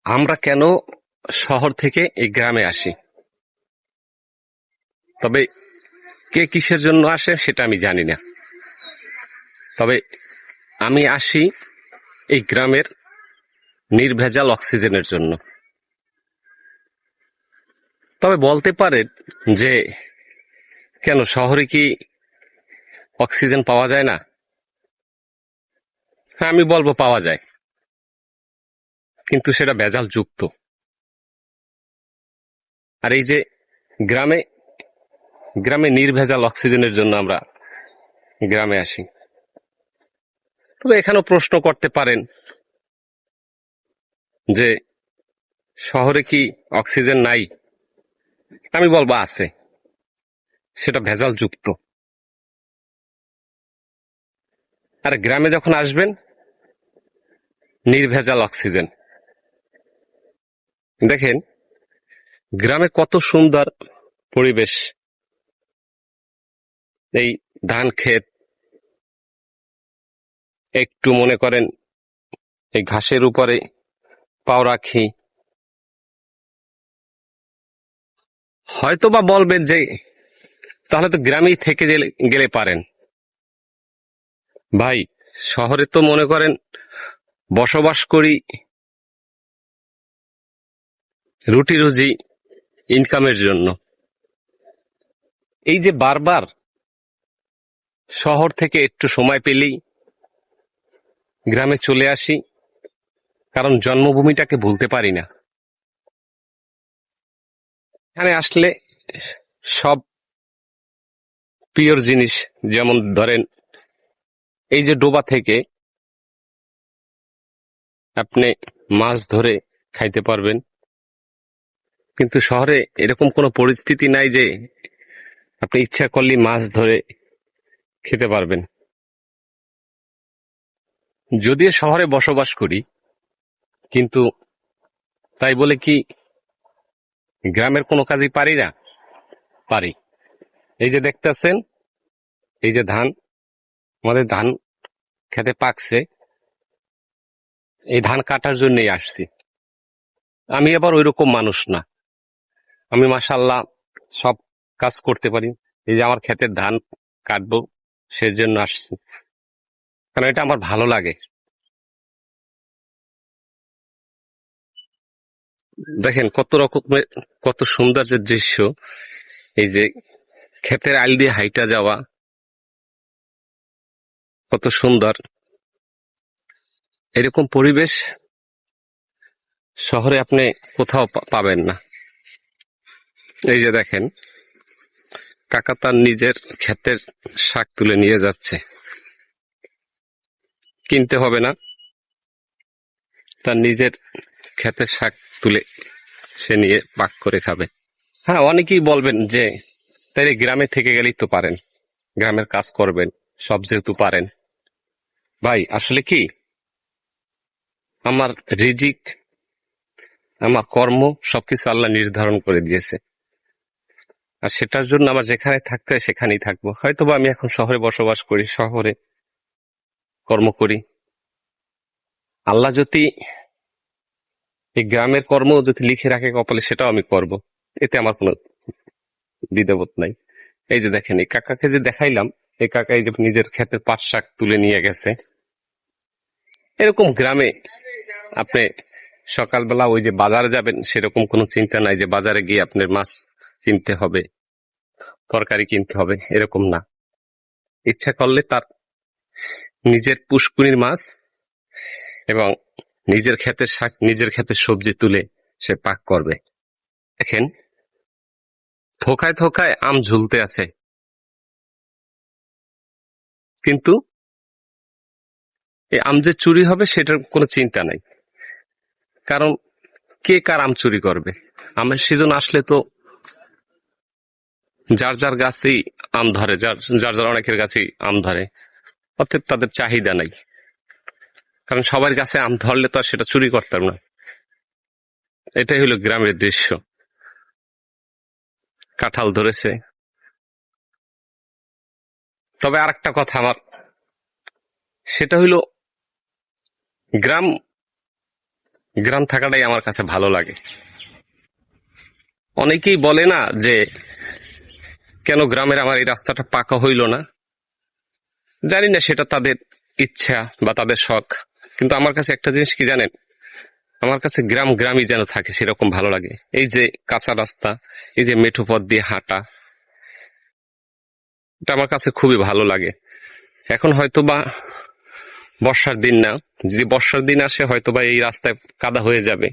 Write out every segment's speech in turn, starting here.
আমরা কেন শহর থেকে এই গ্রামে আসি? তবে কে কিসের জন্য আসে সেটা আমি জানি না। তবে আমি আসি এই গ্রামের নির্ভেজাল অক্সিজেনের জন্য। তবে বলতে পারেন যে কেন শহরে কি অক্সিজেন পাওয়া যায় না? হ্যাঁ, আমি বলবো পাওয়া যায়, কিন্তু সেটা ভেজাল যুক্ত। আর এই যে গ্রামে গ্রামে নির্ভেজাল অক্সিজেনের জন্য আমরা গ্রামে আসি। তবে এখানেও প্রশ্ন করতে পারেন যে শহরে কি অক্সিজেন নাই? আমি বলবো আছে, সেটা ভেজাল যুক্ত। আর গ্রামে যখন আসবেন, নির্ভেজাল অক্সিজেন। দেখেন গ্রামে কত সুন্দর পরিবেশ। এই ধান ক্ষেত, একটু মনে করেন এই ঘাসের উপরে পাও রাখি। হয়তো বা বলবেন যে তাহলে তো গ্রামেই থেকে গেলে পারেন। ভাই, শহরে তো মনে করেন বসবাস করি রুটি রুজি ইনকামের জন্য। এই যে বারবার শহর থেকে একটু সময় পেলেই গ্রামে চলে আসি, কারণ জন্মভূমিটাকে ভুলতে পারি না। এখানে আসলে সব প্রিয় জিনিস, যেমন ধরেন এই যে ডোবা থেকে আপনি মাছ ধরে খাইতে পারবেন, কিন্তু শহরে এরকম কোনো পরিস্থিতি নাই যে আপনি ইচ্ছা করলেই মাছ ধরে খেতে পারবেন। যদিও শহরে বসবাস করি, কিন্তু তাই বলে কি গ্রামের কোনো কাজই পারি না? পারি। এই যে দেখতেছেন, এই যে ধান, আমাদের ধান খেতে পাকছে, এই ধান কাটার জন্যই আসছি। আমি আবার ওইরকম মানুষ না। আমি মাশাআল্লাহ সব কাজ করতে পারি। এই যে আমার ক্ষেতের ধান কাটবো, সেজন্য আসছি, কারণ এটা আমার ভালো লাগে। দেখেন কত রকমের, কত সুন্দর যে দৃশ্য। এই যে ক্ষেতের আইল দিয়ে হাইটা যাওয়া, কত সুন্দর। এরকম পরিবেশ শহরে আপনি কোথাও পাবেন না। এই যে দেখেন কাকা তার নিজের ক্ষেতের শাক তুলে নিয়ে যাচ্ছে, কিনতে হবে না, তার নিজের ক্ষেতের শাক তুলে সে নিয়ে পাক করে খাবে। হ্যাঁ, অনেকেই বলবেন যে তাইলে গ্রামে থেকে গেলেই তো পারেন, গ্রামের কাজ করবেন, সব যেহেতু পারেন। ভাই আসলে কি, আমার রিজিক, আমার কর্ম সবকিছু আল্লাহ নির্ধারণ করে দিয়েছে। আর সেটার জন্য আমার যেখানে থাকতে হয় সেখানেই থাকবো। হয়তোবা আমি এখন শহরে বসবাস করি, শহরে কর্ম করি। আল্লাহ যদি এই গ্রামের কর্ম যদি লিখে রাখে কপালে, সেটাও আমি করব। এতে আমার কোনো দ্বিধাবোধ নাই। এই যে দেখেন এই কাকাকে যে দেখাইলাম, এই কাকা এই যে নিজের ক্ষেতের পাট শাক তুলে নিয়ে গেছে। এরকম গ্রামে আপনি সকালবেলা ওই যে বাজারে যাবেন, সেরকম কোনো চিন্তা নাই যে বাজারে গিয়ে আপনার মাছ কিনতে হবে, তরকারি কিনতে হবে, এরকম না। ইচ্ছা করলে তার নিজের পুষ্কুনির মাছ এবং নিজের ক্ষেতের শাক, নিজের ক্ষেতের সবজি তুলে সে পাক করবে। দেখেন থোকায় থোকায় আম ঝুলতে আছে, কিন্তু এই আম যে চুরি হবে সেটার কোনো চিন্তা নাই। কারণ কে কার আম চুরি করবে? আমের সিজন আসলে তো যার যার গাছেই আম ধরে, যার যার যার অনেকের গাছেই আম ধরে, অতএব তাদের চাহিদা নাই। কারণ সবার গাছে আম ধরলে তো আর সেটা চুরি করতাম না। এটাই হলো গ্রামের দৃশ্য। কাঁঠাল ধরেছে। তবে আর একটা কথা আমার, সেটা হইলো গ্রাম গ্রাম থাকাটাই আমার কাছে ভালো লাগে। অনেকেই বলে না যে কেন গ্রামের আমার এই রাস্তাটা পাকা হইল না। জানি না সেটা তাদের ইচ্ছা বা তাদের শখ, কিন্তু আমার কাছে একটা জিনিস কি জানেন, আমার কাছে গ্রাম গ্রামই যেন থাকে, সেরকম ভালো লাগে। এই যে কাঁচা রাস্তা, এই যে মেঠো পথ দিয়ে হাঁটা, এটা আমার কাছে খুবই ভালো লাগে। এখন হয়তো বা বর্ষার দিন না, যদি বর্ষার দিন আসে হয়তো বা এই রাস্তায় কাদা হয়ে যাবে,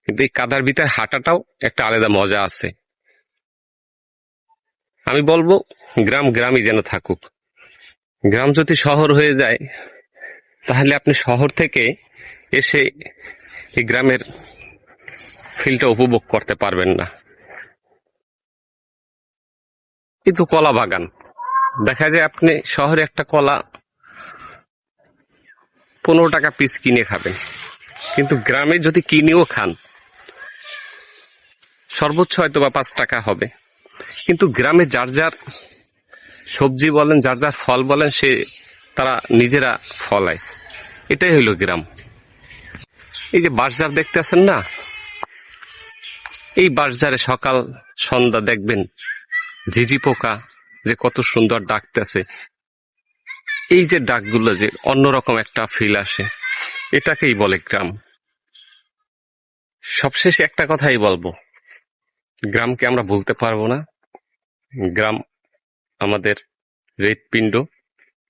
কিন্তু এই কাদার ভিতরে হাঁটাটাও একটা আলাদা মজা আছে। আমি বলবো গ্রাম গ্রামই যেন থাকুক। গ্রাম যদি শহর হয়ে যায় তাহলে আপনি শহর থেকে এসে এই গ্রামের ফিলটা উপভোগ করতে পারবেন না। কিন্তু কলা বাগান দেখা যায়, আপনি শহরে একটা কলা 15 টাকা পিস কিনে খাবেন, কিন্তু গ্রামে যদি কিনেও খান সর্বোচ্চ হয়তো বা 5 টাকা হবে। কিন্তু গ্রামে যার যার সবজি বলেন, যার যার ফল বলেন, তারা নিজেরা ফলায়। এটাই হইল গ্রাম। এই যে বাঁশঝাড় দেখতেছেন না, এই বাঁশঝাড়ে সকাল সন্ধ্যা দেখবেন ঝিঝি পোকা যে কত সুন্দর ডাকতেছে। এই যে ডাকগুলো, যে অন্যরকম একটা ফিল আসে, এটাকেই বলে গ্রাম। সবশেষে একটা কথাই বলবো, গ্রামকে আমরা ভুলতে পারবো না। গ্রাম আমাদের হৃৎপিণ্ড।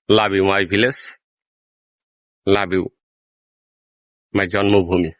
Love you my village, love you my জন্মভূমি।